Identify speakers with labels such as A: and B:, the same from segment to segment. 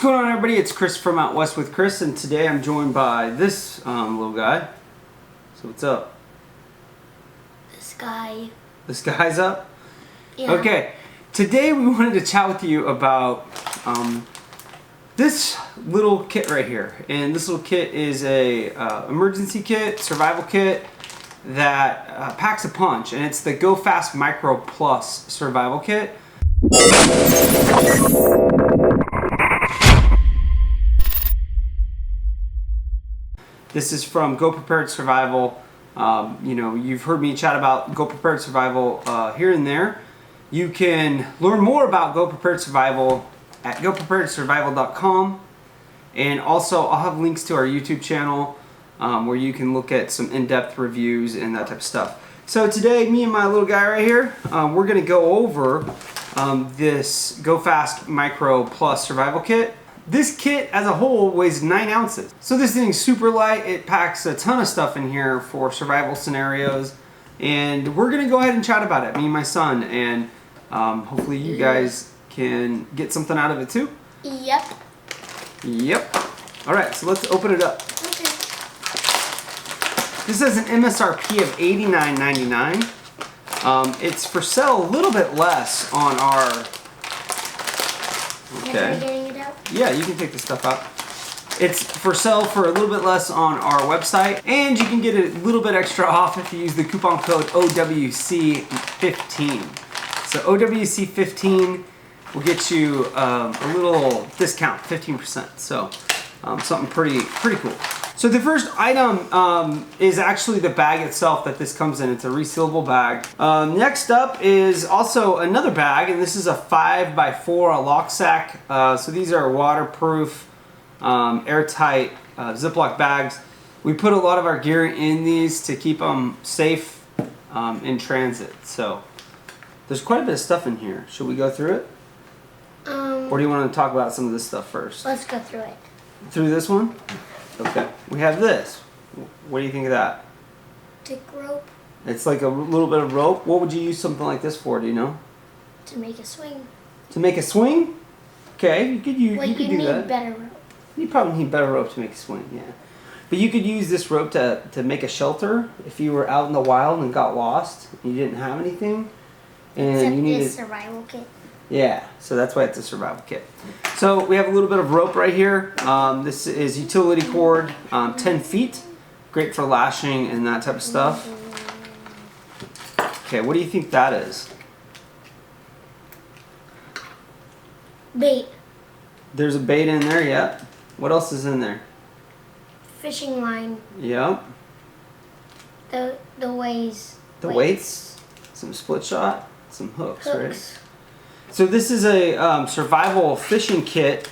A: What's going on, everybody? It's Chris from Out West with Chris, and today I'm joined by this little guy. So what's up?
B: This guy.
A: This guy's up?
B: Yeah.
A: Okay, today we wanted to chat with you about this little kit right here. And this little kit is a emergency kit, survival kit that packs a punch. And it's the Go F.A.S.T Micro Plus survival kit. This is from Go Prepared Survival. You know, you've heard me chat about Go Prepared Survival here and there. You can learn more about Go Prepared Survival at gopreparedsurvival.com. And also, I'll have links to our YouTube channel where you can look at some in-depth reviews and that type of stuff. So today, me and my little guy right here, we're going to go over this Go F.A.S.T Micro Plus Survival Kit. This kit as a whole weighs 9 ounces. So this thing's super light. It packs a ton of stuff in here for survival scenarios. And we're gonna go ahead and chat about it, me and my son. And hopefully you guys can get something out of it too.
B: Yep.
A: Yep. All right, so let's open it up.
B: Okay.
A: This has an MSRP of $89.99. It's for sale a little bit less on our... Okay. Yeah, you can take this stuff out. It's for sale for a little bit less on our website, and you can get a little bit extra off if you use the coupon code OWC15. So OWC15 will get you a little discount, 15%. So something pretty cool. So the first item is actually the bag itself that this comes in. It's a resealable bag. Next up is also another bag, and this is a 5x4 lock sack. So these are waterproof, airtight Ziploc bags. We put a lot of our gear in these to keep them safe in transit. So there's quite a bit of stuff in here. Should we go through it? Or do you want to talk about some of this stuff first?
B: Let's go through it.
A: Through this one? Okay, we have this. What do you think of that?
B: Tick rope.
A: It's like a little bit of rope. What would you use something like this for, do you know?
B: To make a swing.
A: To make a swing? Okay, you could use
B: Well,
A: you could
B: you
A: do
B: need
A: that.
B: better rope.
A: You probably need better rope to make a swing, yeah. But you could use this rope to make a shelter if you were out in the wild and got lost and you didn't have anything. And
B: Except
A: you needed
B: this survival kit.
A: Yeah, so that's why it's a survival kit. So we have a little bit of rope right here. This is utility cord, 10 feet. Great for lashing and that type of stuff. Okay, what do you think that is?
B: Bait.
A: There's a bait in there, yeah. What else is in there?
B: Fishing line.
A: Yep.
B: The weights.
A: The weights, some split shot, some hooks. Right? So this is a survival fishing kit.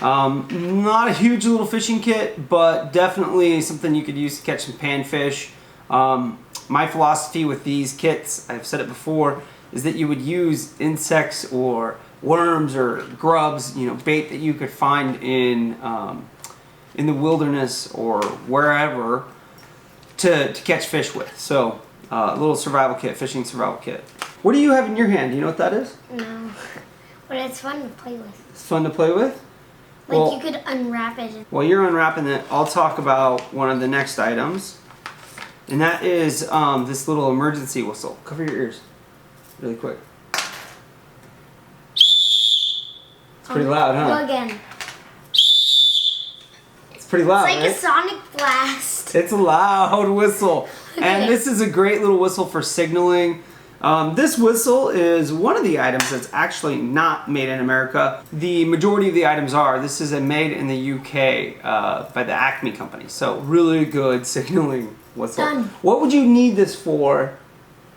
A: Not a huge little fishing kit, but definitely something you could use to catch some panfish. My philosophy with these kits, I've said it before, is that you would use insects or worms or grubs, you know, bait that you could find in the wilderness or wherever to catch fish with. So a little survival kit, fishing survival kit. What do you have in your hand? Do you know what that is?
B: No. But it's fun to play with.
A: It's fun to play with?
B: Like,
A: well,
B: you could unwrap it.
A: While you're unwrapping it, I'll talk about one of the next items. And that is this little emergency whistle. Cover your ears really quick. It's pretty loud, huh?
B: Go again.
A: It's pretty loud,
B: It's like
A: right?
B: a sonic blast.
A: It's a loud whistle.
B: Okay.
A: And this is a great little whistle for signaling. This whistle is one of the items that's actually not made in America. The majority of the items are. This is a made in the UK by the Acme company. So really good signaling whistle.
B: Done.
A: What would you need this for?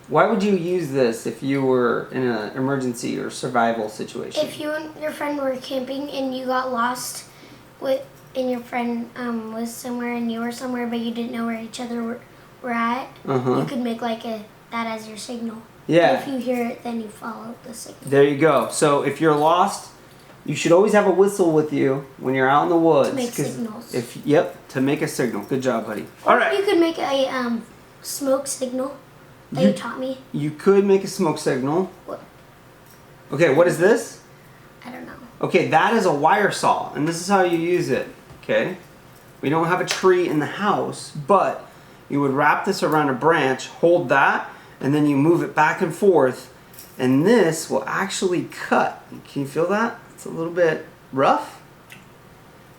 A: Why would you use this if you were in an emergency or survival situation?
B: If you and your friend were camping and you got lost and your friend was somewhere and you were somewhere but you didn't know where each other were at, you could make like that as your signal.
A: Yeah.
B: And if you hear it, then you follow the signal.
A: There you go. So if you're lost, you should always have a whistle with you when you're out in the woods.
B: To make signals.
A: To make a signal. Good job, buddy.
B: Or
A: All right.
B: you could make a smoke signal that you taught me.
A: You could make a smoke signal.
B: What?
A: Okay, what is this?
B: I don't know.
A: Okay, that is a wire saw, and this is how you use it, okay? We don't have a tree in the house, but you would wrap this around a branch, hold that, and then you move it back and forth, and this will actually cut. Can you feel that? It's a little bit rough.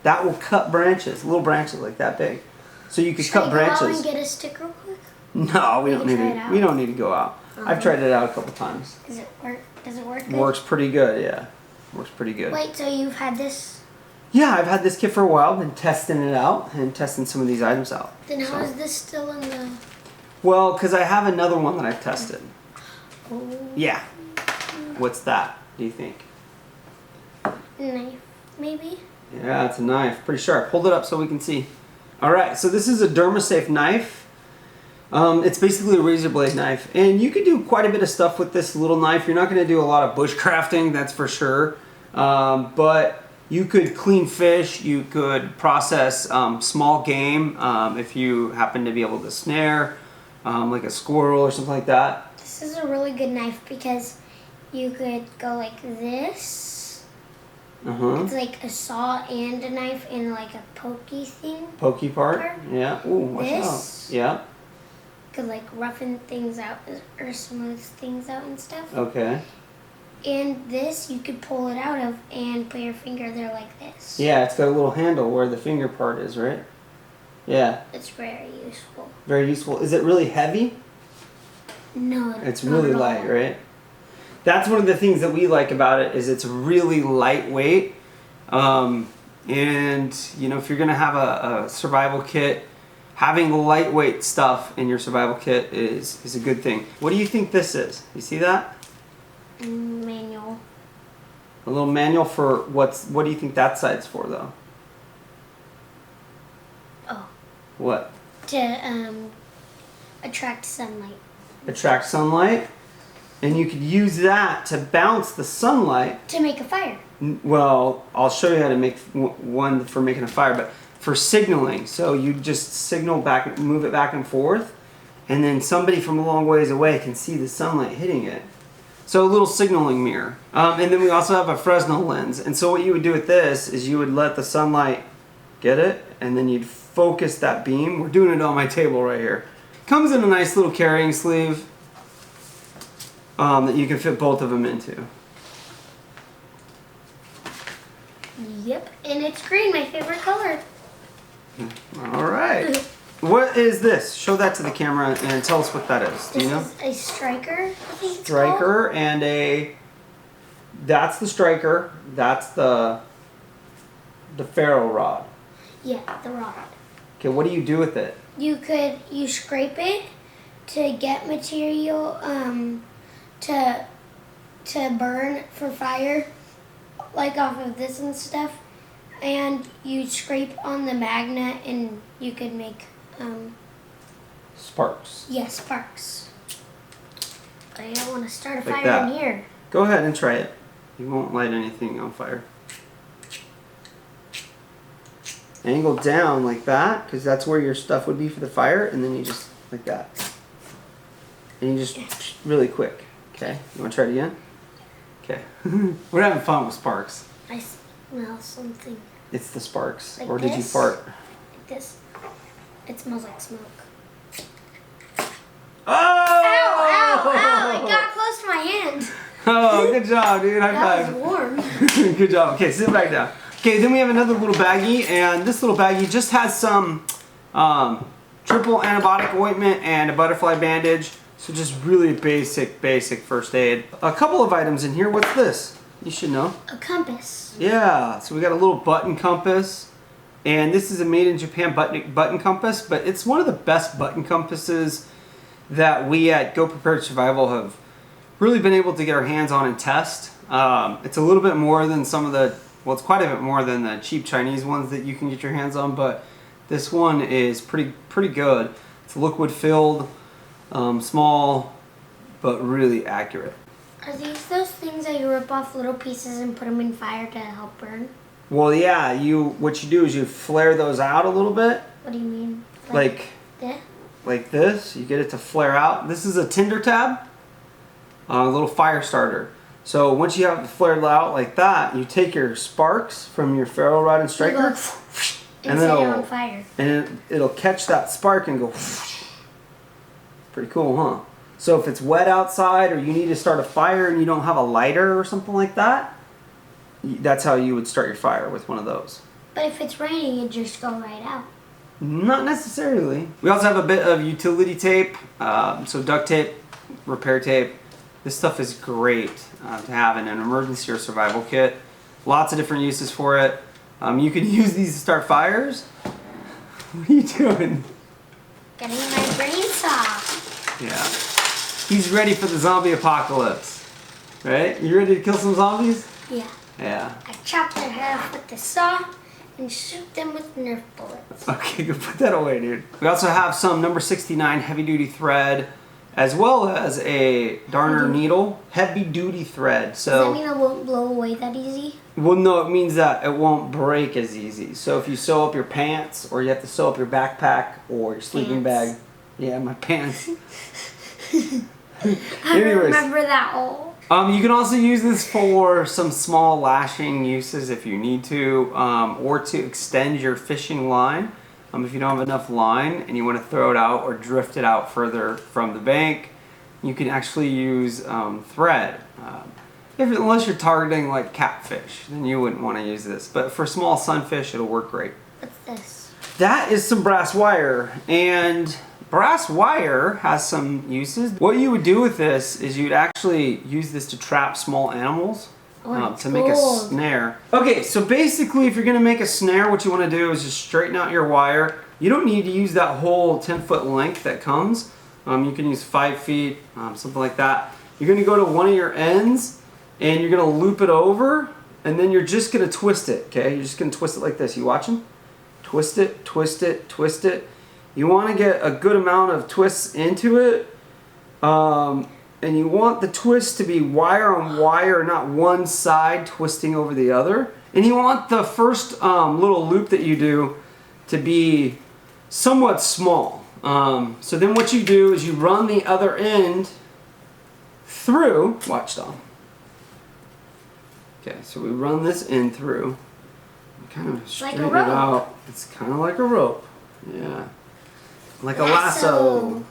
A: That will cut branches, little branches like that big. So you could cut branches.
B: Should I go out and get a stick real quick?
A: No, we don't need to. We don't need to go out. I've tried it out a couple times.
B: Does it work? Does it work? Good?
A: Works pretty good, yeah. Works pretty good.
B: Wait, so you've had this?
A: Yeah, I've had this kit for a while, been testing it out and testing some of these items out.
B: Then how is this still in the...
A: Well, because I have another one that I've tested.
B: Oh.
A: Yeah. What's that, do you think?
B: Knife, maybe?
A: Yeah, it's a knife. Pretty sharp. Hold it up so we can see. Alright, so this is a DermaSafe knife. It's basically a razor blade knife. And you can do quite a bit of stuff with this little knife. You're not going to do a lot of bushcrafting, that's for sure. But you could clean fish. You could process small game if you happen to be able to snare, like a squirrel or something like that.
B: This is a really good knife because you could go like this. It's like a saw and a knife and like a pokey thing.
A: Pokey part? Yeah. Ooh, watch
B: This?
A: out. Yeah.
B: Could like roughen things out or smooth things out and stuff.
A: Okay.
B: And this you could pull it out of and put your finger there like this.
A: Yeah, it's got a little handle where the finger part is, right? Yeah.
B: It's very useful.
A: Very useful. Is it really heavy?
B: No,
A: It's
B: not
A: really
B: at all.
A: light, right? That's one of the things that we like about it is it's really lightweight. And, you know, if you're going to have a survival kit, having lightweight stuff in your survival kit is a good thing. What do you think this is? You see that?
B: Manual.
A: A little manual for what do you think that side's for, though?
B: Oh.
A: What?
B: To attract sunlight.
A: Attract sunlight? And you could use that to bounce the sunlight.
B: To make a fire.
A: Well, I'll show you how to make one for making a fire, but for signaling. So you just signal back, move it back and forth, and then somebody from a long ways away can see the sunlight hitting it. So a little signaling mirror. And then we also have a Fresnel lens. And so what you would do with this is you would let the sunlight get it, and then you'd focus that beam. We're doing it on my table right here. Comes in a nice little carrying sleeve. That you can fit both of them into.
B: Yep, and it's green, my favorite color.
A: All right. What is this? Show that to the camera and tell us what that is. Do you know?
B: This is a striker, I think it's
A: Striker and a... That's the striker. That's the ferro rod.
B: called. Yeah, the rod.
A: Okay, what do you do with it?
B: You scrape it to get material to burn for fire, like off of this and stuff, and you scrape on the magnet and you could make
A: Sparks.
B: sparks. But I don't want to start a
A: Like
B: fire
A: that.
B: in here.
A: Go ahead and try it. You won't light anything on fire. Angle down like that, because that's where your stuff would be for the fire, and then you just, like that. And you just, really quick. Okay, you want to try it again? Okay. We're having fun with sparks.
B: I smell something
A: It's the sparks.
B: Like
A: Or did you
B: this?
A: fart?
B: like this. It smells like smoke.
A: Oh!
B: Ow, ow, ow! It got close to my hand.
A: Oh, good job, dude. High
B: That
A: five.
B: was warm.
A: Good job. Okay, sit back down. Okay, then we have another little baggie, and this little baggie just has some triple antibiotic ointment and a butterfly bandage. So just really basic first aid. A couple of items in here. What's this? You should know.
B: A compass.
A: Yeah, so we got a little button compass, and this is a made in Japan button compass, but it's one of the best button compasses that we at Go Prepared Survival have really been able to get our hands on and test. It's a little bit more than some of the, well, it's quite a bit more than the cheap Chinese ones that you can get your hands on, but this one is pretty good. It's liquid filled, small, but really accurate.
B: Are these those things that you rip off little pieces and put them in fire to help burn?
A: Well, yeah, what you do is you flare those out a little bit.
B: What do you mean?
A: Like
B: this?
A: like this. You get it to flare out. This is a tinder tab, a little fire starter. So once you have it flared out like that, you take your sparks from your ferro rod and striker, and then
B: on fire.
A: And it'll catch that spark and go. Pretty cool, huh? So if it's wet outside or you need to start a fire and you don't have a lighter or something like that, that's how you would start your fire, with one of those.
B: But if it's raining, it just go right out.
A: Not necessarily. We also have a bit of utility tape, so duct tape, repair tape. This stuff is great to have in an emergency or survival kit. Lots of different uses for it. You can use these to start fires. What are you doing?
B: Getting my brain soft.
A: Yeah. He's ready for the zombie apocalypse. Right? You ready to kill some zombies?
B: Yeah.
A: Yeah.
B: I chop their head off with the saw and shoot them with Nerf bullets.
A: Okay, go put that away, dude. We also have some number 69 heavy duty thread, as well as a darner needle, heavy duty thread. So
B: does that mean it won't blow away that easy?
A: Well, no, it means that it won't break as easy. So if you sew up your pants, or you have to sew up your backpack or your sleeping bag. Yeah, my pants.
B: I remember that all.
A: You can also use this for some small lashing uses if you need to, or to extend your fishing line. If you don't have enough line and you want to throw it out or drift it out further from the bank, you can actually use thread. Unless you're targeting like catfish, then you wouldn't want to use this. But for small sunfish, it'll work great.
B: What's this?
A: That is some brass wire, and brass wire has some uses. What you would do with this is you'd actually use this to trap small animals. To make a snare. Okay, so basically if you're gonna make a snare, what you wanna do is just straighten out your wire. You don't need to use that whole 10-foot length that comes. You can use 5 feet, something like that. You're gonna go to one of your ends and you're gonna loop it over, and then you're just gonna twist it, okay? You're just gonna twist it like this. You watching? Twist it, twist it, twist it. You wanna get a good amount of twists into it. And you want the twist to be wire on wire, not one side twisting over the other. And you want the first little loop that you do to be somewhat small. So then what you do is you run the other end through. Watch, Dom. Okay, so we run this end through. Kind of straighten it out. It's kind of like a rope. Yeah. Like a lasso.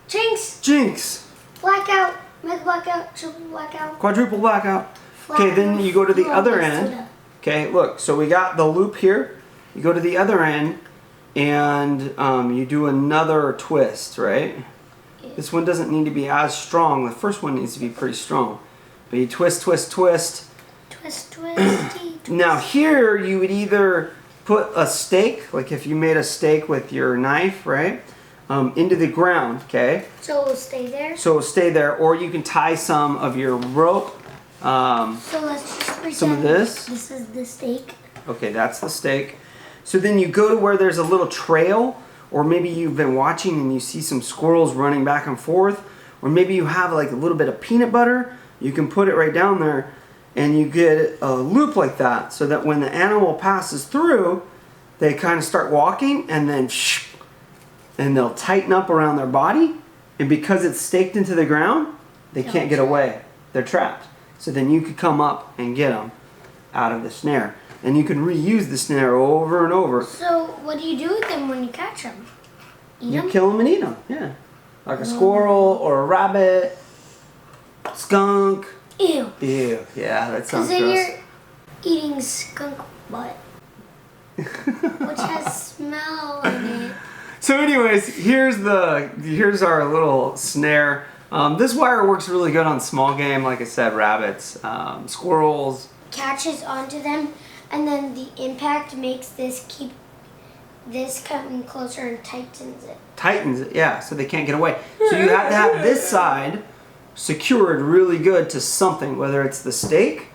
B: Jinx!
A: Jinx!
B: Blackout, mega blackout, triple blackout,
A: quadruple blackout. Okay, then you go to the other end. Okay, look, so we got the loop here. You go to the other end and you do another twist, right? Yeah. This one doesn't need to be as strong. The first one needs to be pretty strong. But you twist, twist, twist.
B: Twist, twist.
A: Now here you would either put a stake, like if you made a stake with your knife, right? Into the ground, okay?
B: So it will stay there?
A: So it will stay there, or you can tie some of your rope.
B: So let's just pretend
A: some of this.
B: This is the stake.
A: Okay, that's the stake. So then you go to where there's a little trail, or maybe you've been watching and you see some squirrels running back and forth, or maybe you have like a little bit of peanut butter. You can put it right down there, and you get a loop like that, so that when the animal passes through, they kind of start walking, and then and they'll tighten up around their body, and because it's staked into the ground, they can't get away. They're trapped. So then you could come up and get them out of the snare, and you can reuse the snare over and over.
B: So what do you do with them when you catch them? Eat them?
A: You kill them and eat them, yeah. Like a squirrel or a rabbit, skunk.
B: Ew.
A: Ew, yeah, that sounds gross. Because
B: then you're eating skunk butt, which has smell in it.
A: So anyways, here's our little snare. This wire works really good on small game, like I said, rabbits, squirrels.
B: Catches onto them, and then the impact makes this coming closer and tightens it. Tightens
A: it, yeah, so they can't get away. So you have to have this side secured really good to something, whether it's the stake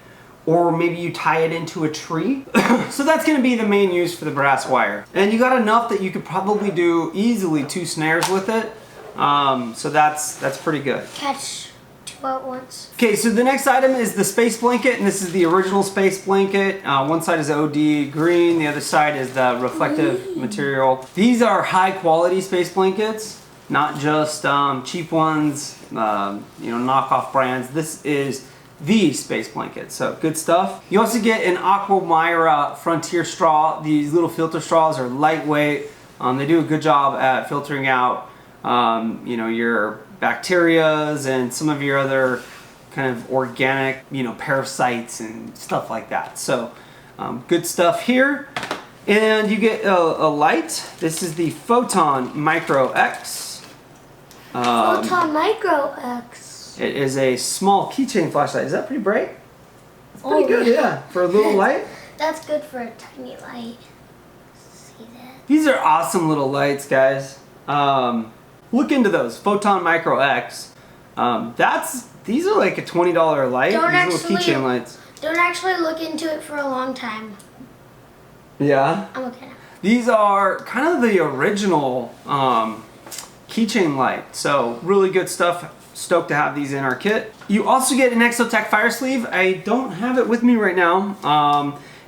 A: or maybe you tie it into a tree. So that's gonna be the main use for the brass wire. And you got enough that you could probably do easily 2 snares with it. So that's pretty good.
B: Catch 2 at once.
A: Okay, so the next item is the space blanket, and this is the original space blanket. One side is OD green, the other side is the reflective material. These are high quality space blankets, not just cheap ones, knockoff brands. This is the space blanket. So good stuff. You also get an Aqua Myra Frontier straw. These little filter straws are lightweight. They do a good job at filtering out, you know, your bacterias and some of your other kind of organic, you know, parasites and stuff like that. So good stuff here. And you get a light. This is the Photon Micro X.
B: Photon Micro X.
A: It is a small keychain flashlight. Is that pretty bright? It's pretty good, yeah. For a little light.
B: That's good for a tiny light. See that?
A: These are awesome little lights, guys. Look into those. Photon Micro X. These are like a $20 light. These little keychain lights.
B: Don't actually look into it for a long time.
A: Yeah?
B: I'm okay now.
A: These are kind of the original keychain light. So really good stuff. Stoked to have these in our kit. You also get an Exotech fire sleeve. I don't have it with me right now,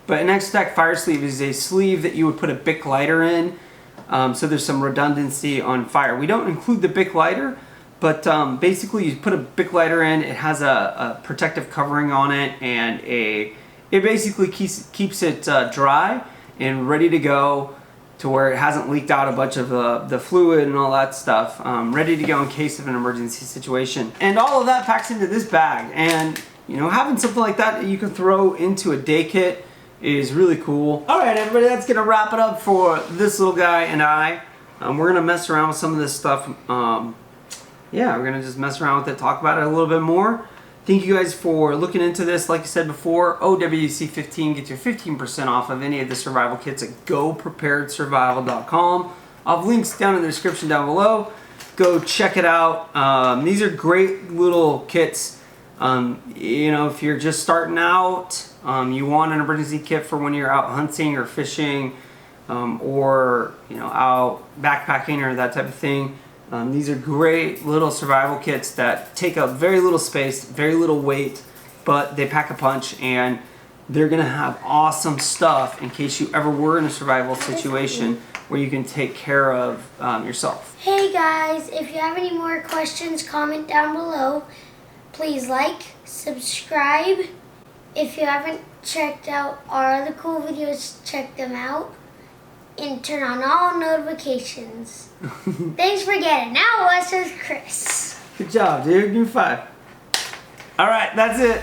A: but an Exotech fire sleeve is a sleeve that you would put a Bic lighter in, so there's some redundancy on fire. We don't include the Bic lighter, but basically you put a Bic lighter in, it has a protective covering on it, and it basically keeps it dry and ready to go, to where it hasn't leaked out a bunch of the fluid and all that stuff, ready to go in case of an emergency situation. And all of that packs into this bag, and you know, having something like that you can throw into a day kit is really cool. All right, everybody, that's gonna wrap it up for this little guy and I. We're gonna mess around with some of this stuff. Yeah, we're gonna just mess around with it, talk about it a little bit more. Thank you guys for looking into this. Like I said before, OWC15 gets you 15% off of any of the survival kits at GoPreparedSurvival.com. I'll have links down in the description down below. Go check it out. These are great little kits. You know, if you're just starting out, you want an emergency kit for when you're out hunting or fishing, or you know, out backpacking or that type of thing. These are great little survival kits that take up very little space, very little weight, but they pack a punch, and they're gonna have awesome stuff in case you ever were in a survival situation where you can take care of yourself.
B: Hey guys, if you have any more questions, comment down below. Please like, subscribe. If you haven't checked out our other cool videos, check them out. And turn on all notifications. Thanks for getting. Now let's just Chris.
A: Good job, dude. Give me 5. All right, that's it.